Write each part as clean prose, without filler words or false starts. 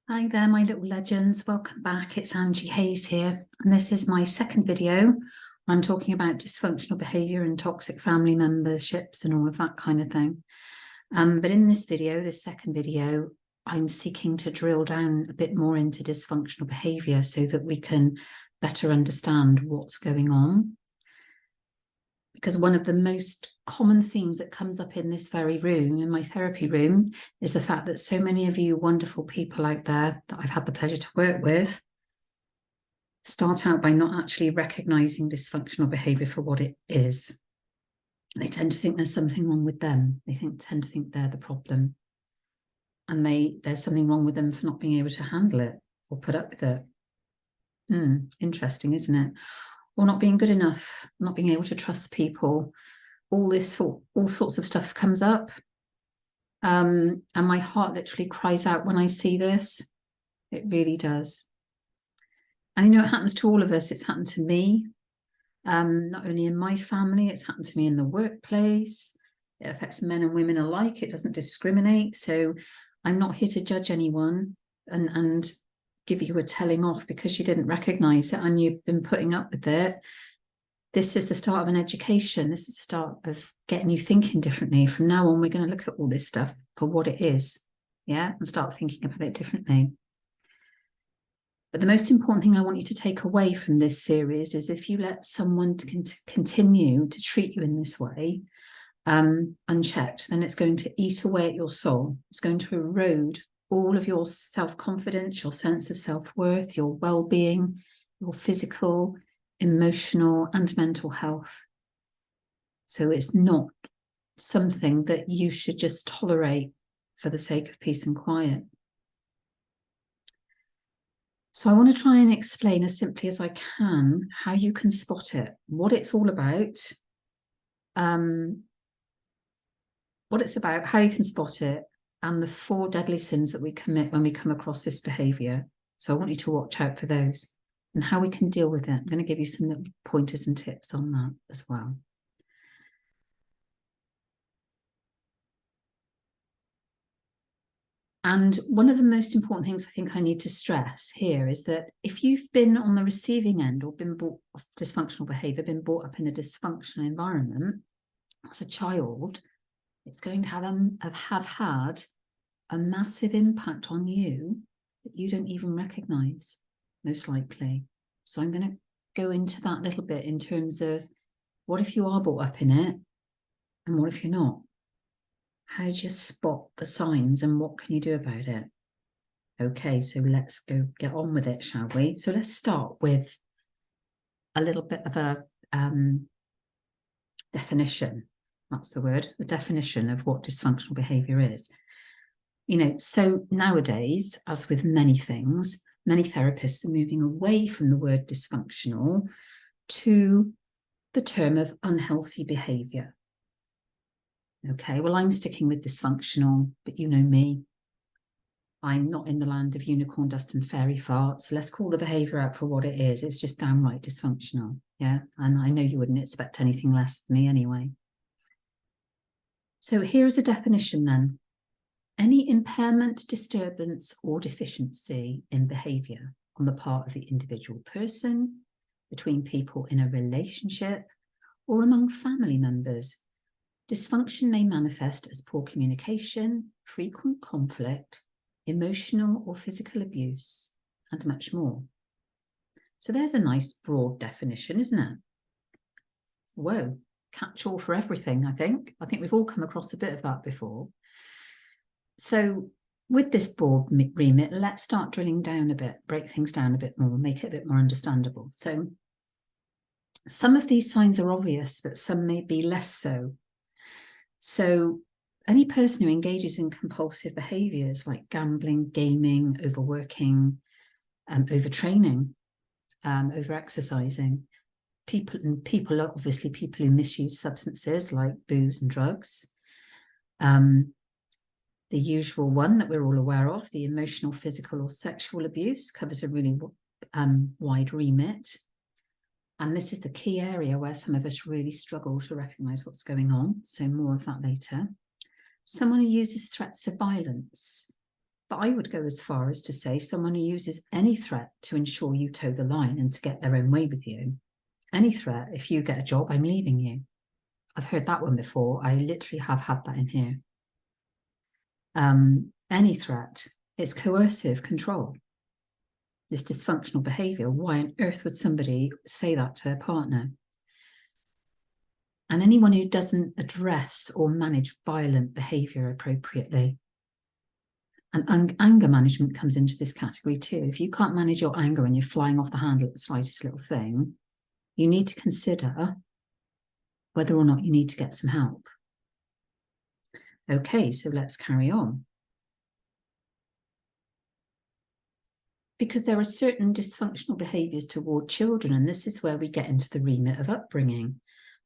Hi there, my little legends. Welcome back. It's Angie Hayes here, and this is my second video where I'm talking about dysfunctional behaviour and toxic family memberships and all of that kind of thing. But in this video, this second video, I'm seeking to drill down a bit more into dysfunctional behaviour so that we can better understand what's going on. Because one of the most common themes that comes up in this very room, in my therapy room, is the fact that so many of you wonderful people out there that I've had the pleasure to work with start out by not actually recognizing dysfunctional behavior for what it is. They tend to think there's something wrong with them. They tend to think they're the problem. And there's something wrong with them for not being able to handle it or put up with it. Interesting, isn't it? Or not being good enough, not being able to trust people. All sorts of stuff comes up. And my heart literally cries out when I see this. It really does. And it happens to all of us. It's happened to me. Not only in my family, it's happened to me in the workplace. It affects men and women alike. It doesn't discriminate. So I'm not here to judge anyone and give you a telling off because you didn't recognize it and you've been putting up with it. This is the start of an education. This is the start of getting you thinking differently. From now on, we're going to look at all this stuff for what it is, and start thinking about it differently. But the most important thing I want you to take away from this series is if you let someone continue to treat you in this way, unchecked, then it's going to eat away at your soul. It's going to erode all of your self-confidence, your sense of self-worth, your well-being, your physical, emotional and mental health. So it's not something that you should just tolerate for the sake of peace and quiet. So I want to try and explain as simply as I can how you can spot it, what it's all about, how you can spot it, and the 4 deadly sins that we commit when we come across this behaviour. So I want you to watch out for those and how we can deal with it. I'm going to give you some little pointers and tips on that as well. And one of the most important things I think I need to stress here is that if you've been on the receiving end or been brought up dysfunctional behaviour, been brought up in a dysfunctional environment as a child, it's going to have had a massive impact on you that you don't even recognise, most likely. So I'm going to go into that a little bit in terms of what if you are brought up in it and what if you're not? How do you spot the signs and what can you do about it? Okay, so let's go get on with it, shall we? So let's start with a little bit of a definition. That's the word, the definition of what dysfunctional behaviour is. So nowadays, as with many things, many therapists are moving away from the word dysfunctional to the term of unhealthy behaviour. Okay, well, I'm sticking with dysfunctional, but you know me. I'm not in the land of unicorn dust and fairy farts. So let's call the behaviour out for what it is. It's just downright dysfunctional. Yeah, and I know you wouldn't expect anything less of me anyway. So here's a definition then. Any impairment, disturbance, or deficiency in behaviour on the part of the individual person, between people in a relationship, or among family members. Dysfunction may manifest as poor communication, frequent conflict, emotional or physical abuse, and much more. So there's a nice broad definition, isn't it? Whoa, catch-all for everything, I think. I think we've all come across a bit of that before. So with this broad remit, let's start drilling down a bit, break things down a bit more, make it a bit more understandable. So some of these signs are obvious, but some may be less so. So any person who engages in compulsive behaviours like gambling, gaming, overworking, overtraining, over-exercising, people are obviously people who misuse substances like booze and drugs. The usual one that we're all aware of, the emotional, physical or sexual abuse, covers a really wide remit. And this is the key area where some of us really struggle to recognise what's going on. So more of that later. Someone who uses threats of violence. But I would go as far as to say someone who uses any threat to ensure you toe the line and to get their own way with you. Any threat, if you get a job, I'm leaving you. I've heard that one before. I literally have had that in here. Any threat, it's coercive control. This dysfunctional behaviour. Why on earth would somebody say that to a partner? And anyone who doesn't address or manage violent behaviour appropriately. And anger management comes into this category too. If you can't manage your anger and you're flying off the handle at the slightest little thing, you need to consider whether or not you need to get some help. Okay, so let's carry on. Because there are certain dysfunctional behaviours toward children, and this is where we get into the remit of upbringing.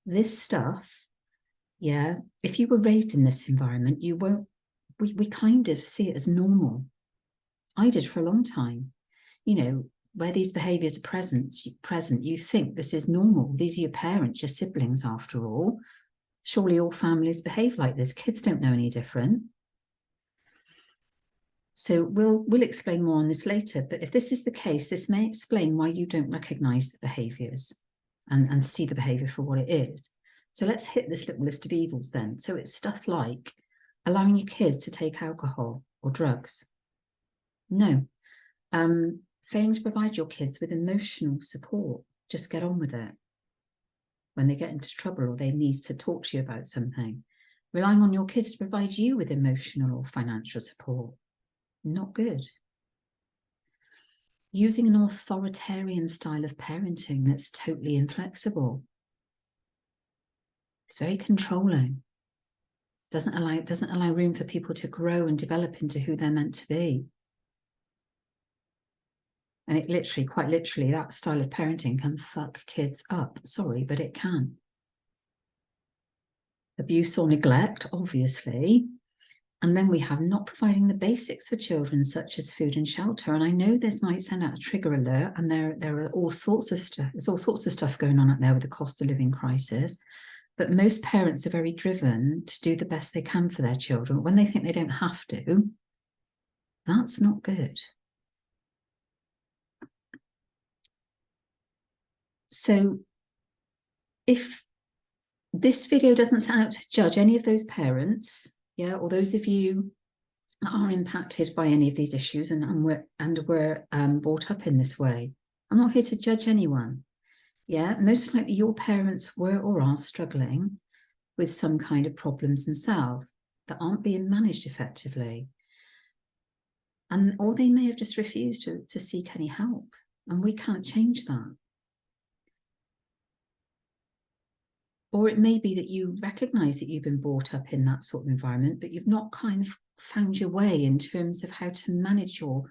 This stuff, yeah, if you were raised in this environment, you won't, we kind of see it as normal. I did for a long time. You know, where these behaviours are present, you think this is normal. These are your parents, your siblings, after all. Surely all families behave like this. Kids don't know any different. So we'll explain more on this later, but if this is the case, this may explain why you don't recognise the behaviours and see the behaviour for what it is. So let's hit this little list of evils then. So it's stuff like allowing your kids to take alcohol or drugs. No. Failing to provide your kids with emotional support. Just get on with it. When they get into trouble or they need to talk to you about something. Relying on your kids to provide you with emotional or financial support. Not good. Using an authoritarian style of parenting that's totally inflexible. It's very controlling. Doesn't allow room for people to grow and develop into who they're meant to be. And it literally, quite literally, that style of parenting can fuck kids up. Sorry, but it can. Abuse or neglect, obviously. And then we have not providing the basics for children, such as food and shelter. And I know this might send out a trigger alert, and there are all sorts of stuff. There's all sorts of stuff going on out there with the cost of living crisis. But most parents are very driven to do the best they can for their children. When they think they don't have to, that's not good. So if this video doesn't set out to judge any of those parents, yeah, or those of you that are impacted by any of these issues and were brought up in this way, I'm not here to judge anyone. Yeah, most likely your parents were or are struggling with some kind of problems themselves that aren't being managed effectively. Or they may have just refused to seek any help, and we can't change that. Or it may be that you recognise that you've been brought up in that sort of environment, but you've not kind of found your way in terms of how to manage your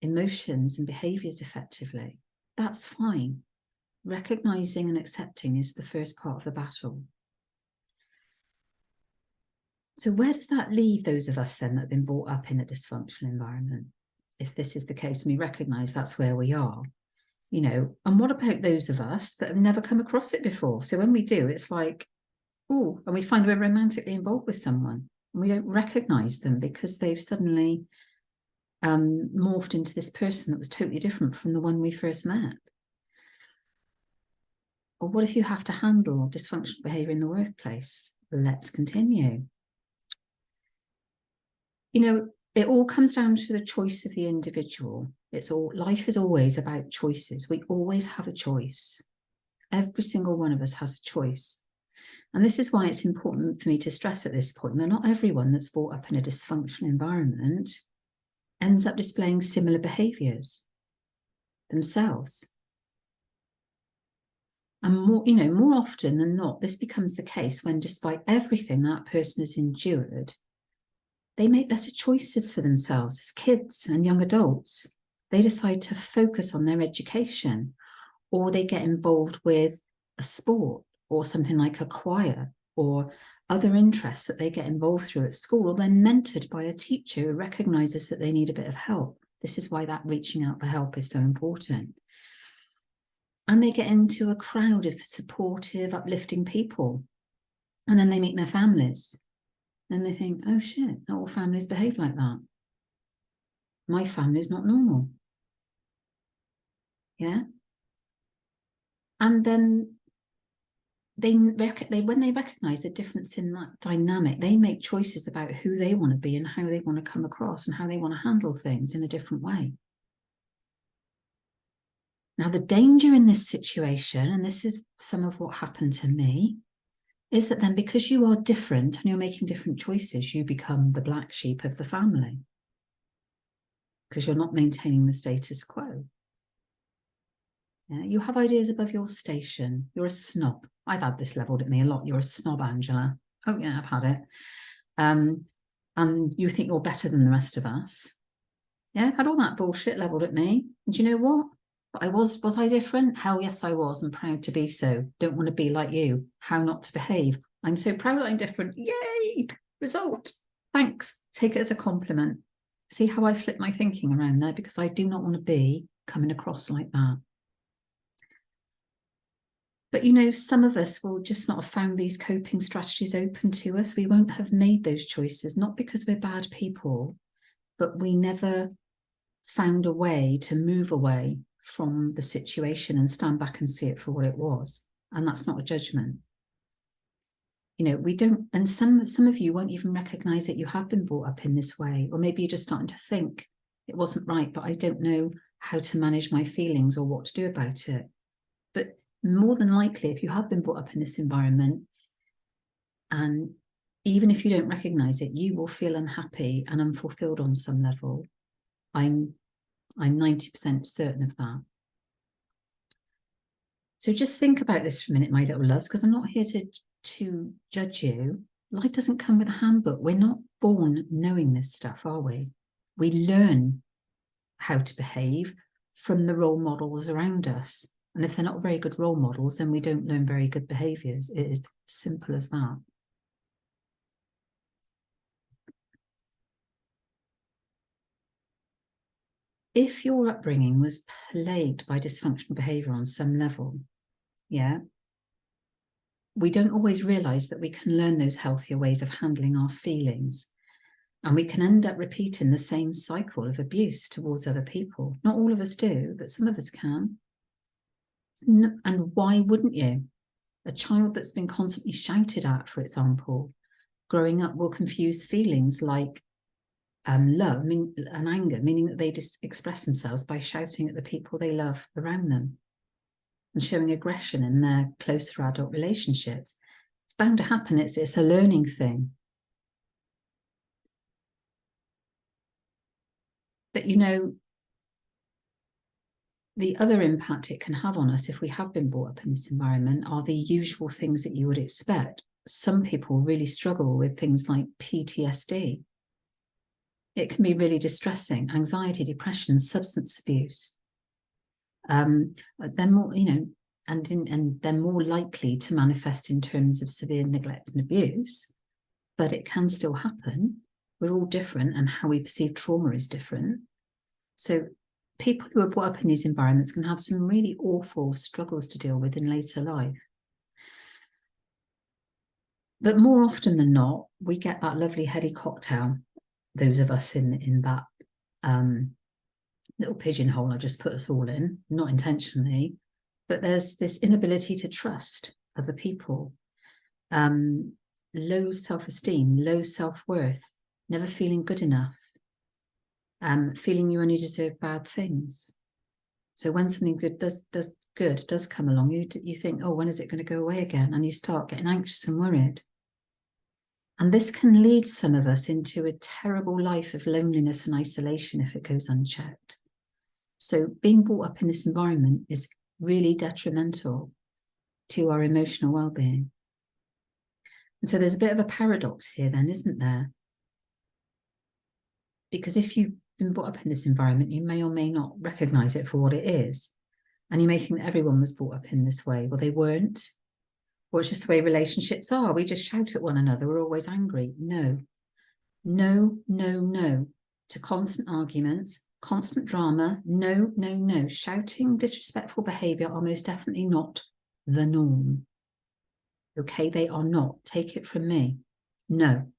emotions and behaviours effectively. That's fine. Recognising and accepting is the first part of the battle. So where does that leave those of us then that have been brought up in a dysfunctional environment? If this is the case, and we recognise that's where we are, you know, and what about those of us that have never come across it before? So when we do, it's like, oh, and we find we're romantically involved with someone and we don't recognise them because they've suddenly morphed into this person that was totally different from the one we first met. Or what if you have to handle dysfunctional behaviour in the workplace? Let's continue. You know, it all comes down to the choice of the individual. Life is always about choices. We always have a choice. Every single one of us has a choice. And this is why it's important for me to stress at this point that not everyone that's brought up in a dysfunctional environment ends up displaying similar behaviours themselves. And more often than not, this becomes the case when, despite everything that person has endured, they make better choices for themselves as kids and young adults. They decide to focus on their education, or they get involved with a sport or something like a choir or other interests that they get involved through at school, or they're mentored by a teacher who recognises that they need a bit of help. This is why that reaching out for help is so important. And they get into a crowd of supportive, uplifting people. And then they meet their families. And they think, oh shit, not all families behave like that. My family is not normal. Yeah. And then when they recognize the difference in that dynamic, they make choices about who they want to be and how they want to come across and how they want to handle things in a different way. Now, the danger in this situation, and this is some of what happened to me, is that then because you are different and you're making different choices, you become the black sheep of the family because you're not maintaining the status quo. Yeah, you have ideas above your station. You're a snob. I've had this leveled at me a lot. You're a snob, Angela. Oh yeah, I've had it. And you think you're better than the rest of us. Yeah, had all that bullshit leveled at me. And do you know what? But was I different? Hell yes, I was. I'm proud to be so. Don't want to be like you. How not to behave. I'm so proud that I'm different. Yay! Result. Thanks. Take it as a compliment. See how I flip my thinking around there, because I do not want to be coming across like that. But, you know, some of us will just not have found these coping strategies open to us. We won't have made those choices, not because we're bad people, but we never found a way to move away from the situation and stand back and see it for what it was. And that's not a judgment. You know, we don't, and some of you won't even recognize that you have been brought up in this way, or maybe you're just starting to think it wasn't right, but I don't know how to manage my feelings or what to do about it. But more than likely, if you have been brought up in this environment, and even if you don't recognize it, you will feel unhappy and unfulfilled on some level. I'm 90% certain of that. So just think about this for a minute, my little loves, because I'm not here to judge you. Life doesn't come with a handbook. We're not born knowing this stuff, are we? We learn how to behave from the role models around us. And if they're not very good role models, then we don't learn very good behaviours. It is simple as that. If your upbringing was plagued by dysfunctional behaviour on some level, yeah, we don't always realise that we can learn those healthier ways of handling our feelings. And we can end up repeating the same cycle of abuse towards other people. Not all of us do, but some of us can. And why wouldn't you? A child that's been constantly shouted at, for example, growing up will confuse feelings like love and anger, meaning that they just express themselves by shouting at the people they love around them and showing aggression in their closer adult relationships. It's bound to happen. It's a learning thing. But, you know, the other impact it can have on us if we have been brought up in this environment are the usual things that you would expect. Some people really struggle with things like PTSD. It can be really distressing, anxiety, depression, substance abuse. They're more, you know, and they're more likely to manifest in terms of severe neglect and abuse, but it can still happen. We're all different, and how we perceive trauma is different. So people who are brought up in these environments can have some really awful struggles to deal with in later life. But more often than not, we get that lovely heady cocktail, those of us in that little pigeonhole I just put us all in, not intentionally, but there's this inability to trust other people, low self-esteem, low self-worth, never feeling good enough, feeling you only deserve bad things. So when something good does come along, you think, oh, when is it going to go away again? And you start getting anxious and worried. And this can lead some of us into a terrible life of loneliness and isolation if it goes unchecked. So being brought up in this environment is really detrimental to our emotional well-being. And so there's a bit of a paradox here then, isn't there? Because if you've been brought up in this environment, you may or may not recognise it for what it is. And you may think that everyone was brought up in this way. Well, they weren't. Or it's just the way relationships are. We just shout at one another. We're always angry. No, no, no, no to constant arguments, constant drama. No, no, no. Shouting, disrespectful behaviour are most definitely not the norm. Okay, they are not. Take it from me. No.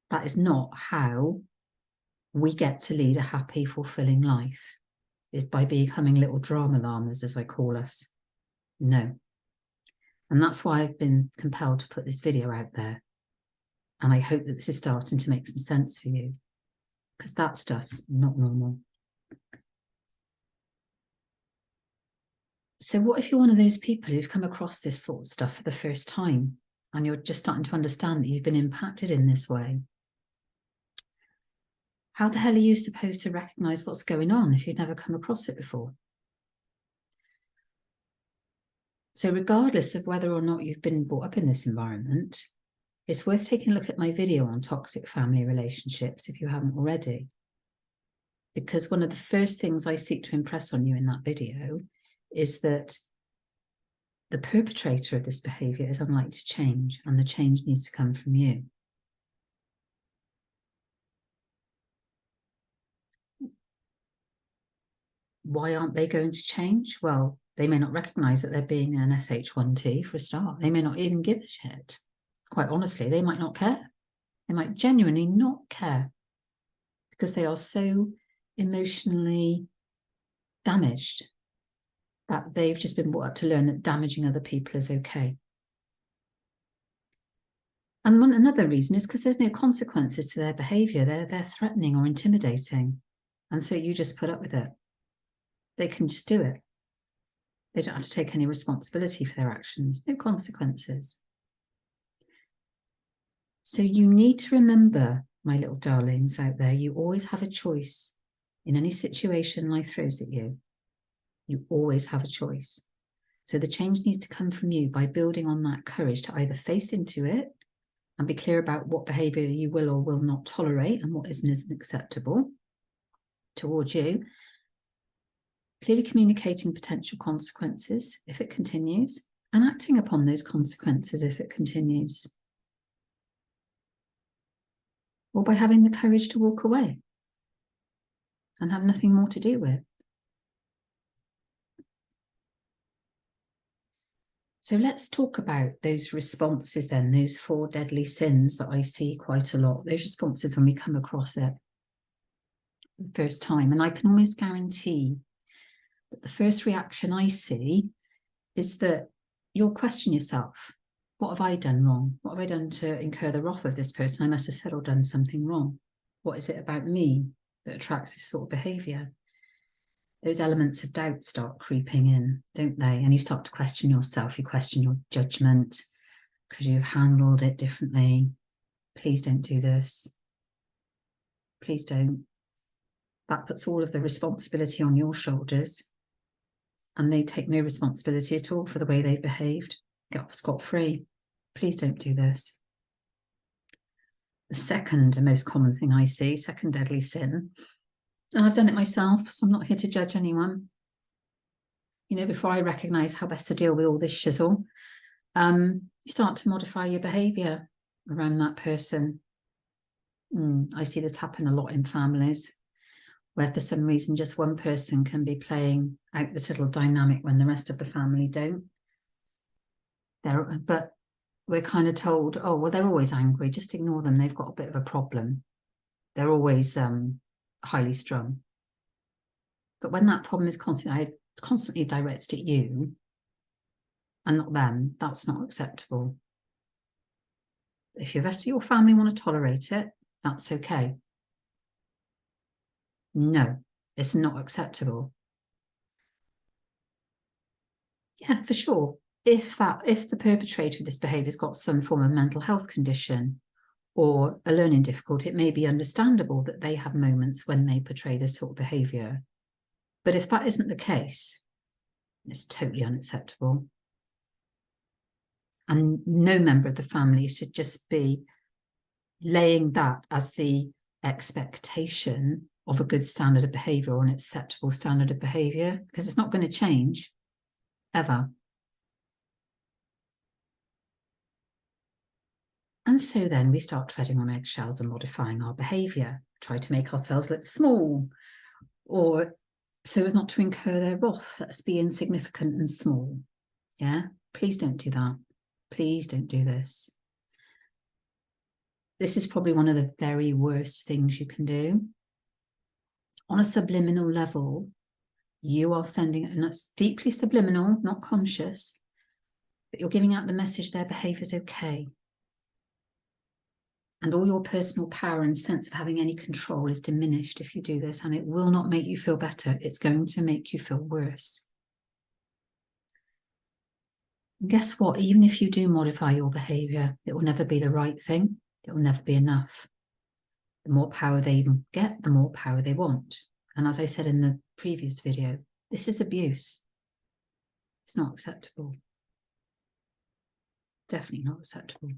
That is not how we get to lead a happy, fulfilling life is by becoming little drama llamas, as I call us. No. And that's why I've been compelled to put this video out there. And I hope that this is starting to make some sense for you, because that stuff's not normal. So what if you're one of those people who've come across this sort of stuff for the first time and you're just starting to understand that you've been impacted in this way? How the hell are you supposed to recognize what's going on if you've never come across it before? So regardless of whether or not you've been brought up in this environment, it's worth taking a look at my video on toxic family relationships if you haven't already. Because one of the first things I seek to impress on you in that video is that the perpetrator of this behaviour is unlikely to change, and the change needs to come from you. Why aren't they going to change? Well, they may not recognise that they're being an SH1T for a start. They may not even give a shit. Quite honestly, they might not care. They might genuinely not care because they are so emotionally damaged that they've just been brought up to learn that damaging other people is okay. And another reason is because there's no consequences to their behaviour. They're threatening or intimidating. And so you just put up with it. They can just do it. They don't have to take any responsibility for their actions. No consequences. So you need to remember, my little darlings out there, you always have a choice in any situation life throws at you. You always have a choice. So the change needs to come from you by building on that courage to either face into it and be clear about what behaviour you will or will not tolerate and what isn't acceptable towards you. Clearly communicating potential consequences if it continues, and acting upon those consequences if it continues. Or by having the courage to walk away and have nothing more to do with. So let's talk about those responses then, those 4 deadly sins that I see quite a lot, those responses when we come across it the first time. And I can almost guarantee that the first reaction I see is that you'll question yourself. What have I done wrong? What have I done to incur the wrath of this person? I must have said or done something wrong. What is it about me that attracts this sort of behaviour? Those elements of doubt start creeping in, don't they? And you start to question yourself. You question your judgment. Could you have handled it differently? Please don't do this. Please don't. That puts all of the responsibility on your shoulders. And they take no responsibility at all for the way they've behaved. Get off scot-free. Please don't do this. The second and most common thing I see, second deadly sin, and I've done it myself, so I'm not here to judge anyone. You know, before I recognise how best to deal with all this shizzle, you start to modify your behaviour around that person. I see this happen a lot in families, where for some reason just one person can be playing out this little dynamic when the rest of the family don't. But we're kind of told, oh, well, they're always angry, just ignore them, they've got a bit of a problem. They're always highly strung. But when that problem is constantly directed at you and not them, that's not acceptable. If the rest of your family want to tolerate it, that's okay. No, it's not acceptable. Yeah, for sure. If the perpetrator of this behaviour has got some form of mental health condition or a learning difficulty, it may be understandable that they have moments when they portray this sort of behaviour. But if that isn't the case, it's totally unacceptable. And no member of the family should just be laying that as the expectation of a good standard of behaviour or an acceptable standard of behaviour, because it's not going to change, ever. And so then we start treading on eggshells and modifying our behaviour, try to make ourselves look small, or so as not to incur their wrath. Let's be insignificant and small. Yeah, please don't do that. Please don't do this. This is probably one of the very worst things you can do. On a subliminal level, you are sending, and that's deeply subliminal, not conscious, but you're giving out the message their behavior is okay. And all your personal power and sense of having any control is diminished if you do this, and it will not make you feel better. It's going to make you feel worse. And guess what? Even if you do modify your behavior, it will never be the right thing. It will never be enough. The more power they get, the more power they want. And as I said in the previous video, this is abuse. It's not acceptable. Definitely not acceptable.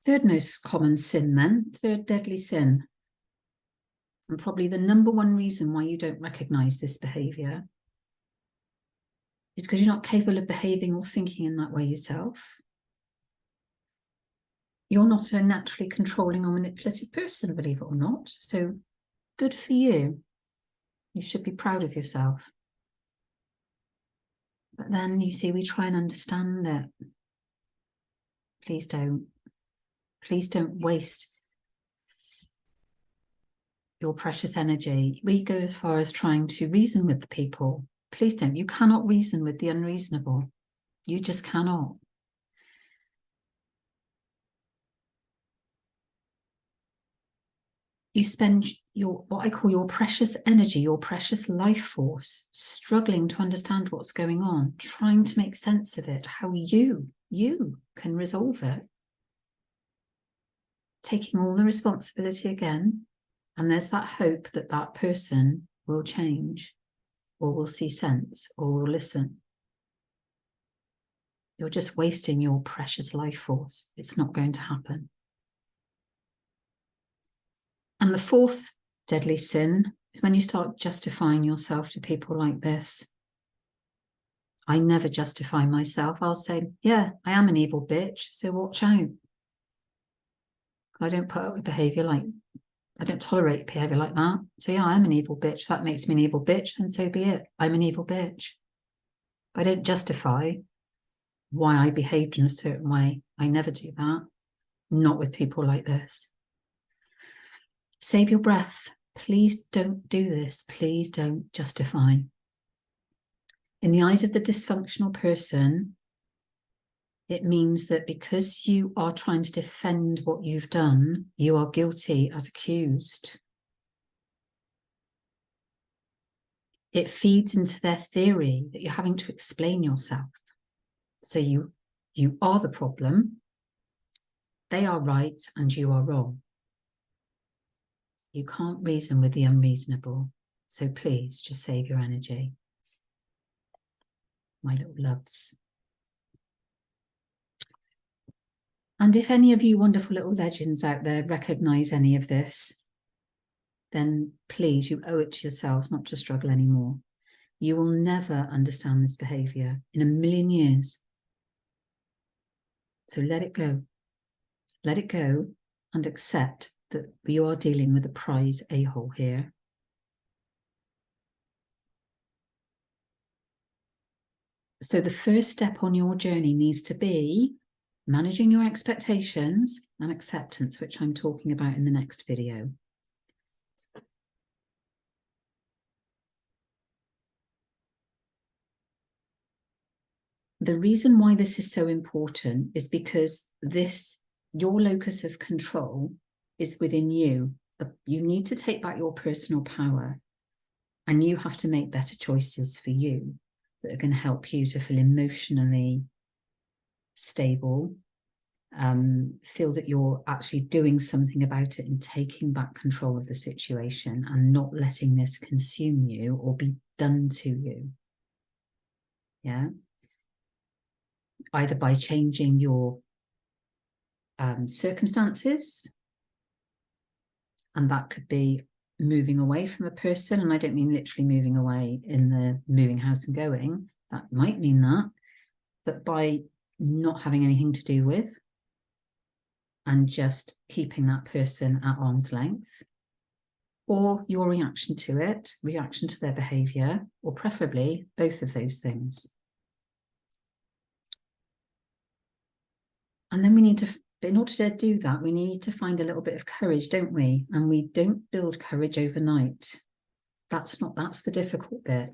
Third most common sin then, third deadly sin, and probably the number one reason why you don't recognize this behavior is because you're not capable of behaving or thinking in that way yourself. You're not a naturally controlling or manipulative person, believe it or not. So good for you. You should be proud of yourself. But then you see, we try and understand it. Please don't. Please don't waste your precious energy. We go as far as trying to reason with the people. Please don't. You cannot reason with the unreasonable. You just cannot. You spend your, what I call your precious energy, your precious life force, struggling to understand what's going on, trying to make sense of it, how you can resolve it. Taking all the responsibility again, and there's that hope that that person will change, or will see sense, or will listen. You're just wasting your precious life force. It's not going to happen. And the fourth deadly sin is when you start justifying yourself to people like this. I never justify myself. I'll say, yeah, I am an evil bitch, so watch out. I don't put up with behaviour like, I don't tolerate behaviour like that. So yeah, I'm an evil bitch. If that makes me an evil bitch, then so be it. I'm an evil bitch. But I don't justify why I behaved in a certain way. I never do that. Not with people like this. Save your breath. Please don't do this. Please don't justify. In the eyes of the dysfunctional person, it means that because you are trying to defend what you've done, you are guilty as accused. It feeds into their theory that you're having to explain yourself. So you are the problem, they are right, and you are wrong. You can't reason with the unreasonable. So please just save your energy. My little loves. And if any of you wonderful little legends out there recognize any of this, then please, you owe it to yourselves not to struggle anymore. You will never understand this behavior in a million years. So let it go. Let it go and accept that you are dealing with a prize a-hole here. So the first step on your journey needs to be managing your expectations and acceptance, which I'm talking about in the next video. The reason why this is so important is because your locus of control is within you. You need to take back your personal power, and you have to make better choices for you that are going to help you to feel emotionally stable, feel that you're actually doing something about it and taking back control of the situation and not letting this consume you or be done to you. Yeah. Either by changing your circumstances, and that could be moving away from a person, and I don't mean literally moving away in the moving house and going, that might mean that, but by not having anything to do with and just keeping that person at arm's length, or your reaction to it, reaction to their behaviour, or preferably both of those things. And then we need to But in order to do that, we need to find a little bit of courage, don't we? And we don't build courage overnight. That's the difficult bit,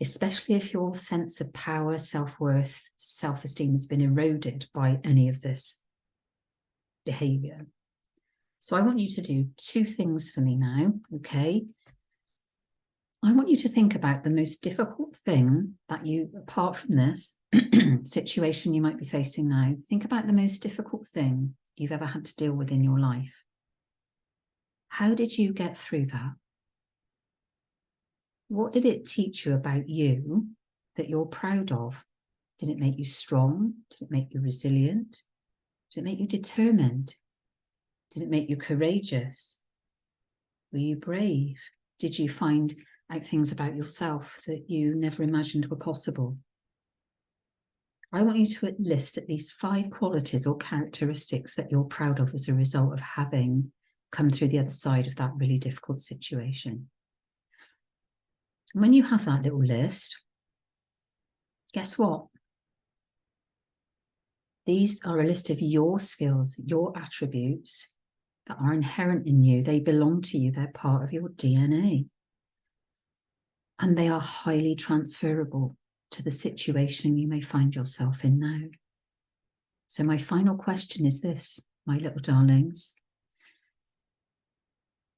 especially if your sense of power, self-worth, self-esteem has been eroded by any of this behavior. So I want you to do two things for me now, okay? I want you to think about the most difficult thing that you, apart from this situation you might be facing now, think about the most difficult thing you've ever had to deal with in your life. How did you get through that? What did it teach you about you that you're proud of? Did it make you strong? Did it make you resilient? Did it make you determined? Did it make you courageous? Were you brave? Did you find out things about yourself that you never imagined were possible? I want you to list at least 5 qualities or characteristics that you're proud of as a result of having come through the other side of that really difficult situation. And when you have that little list, guess what? These are a list of your skills, your attributes that are inherent in you. They belong to you. They're part of your DNA. And they are highly transferable to the situation you may find yourself in now. So my final question is this, my little darlings.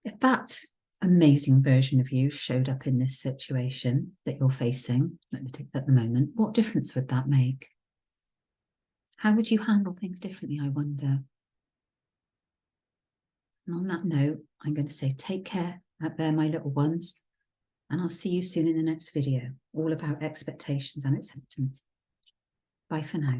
If that amazing version of you showed up in this situation that you're facing at the moment, what difference would that make? How would you handle things differently, I wonder? And on that note, I'm going to say take care out there, my little ones, and I'll see you soon in the next video, all about expectations and acceptance. Bye for now.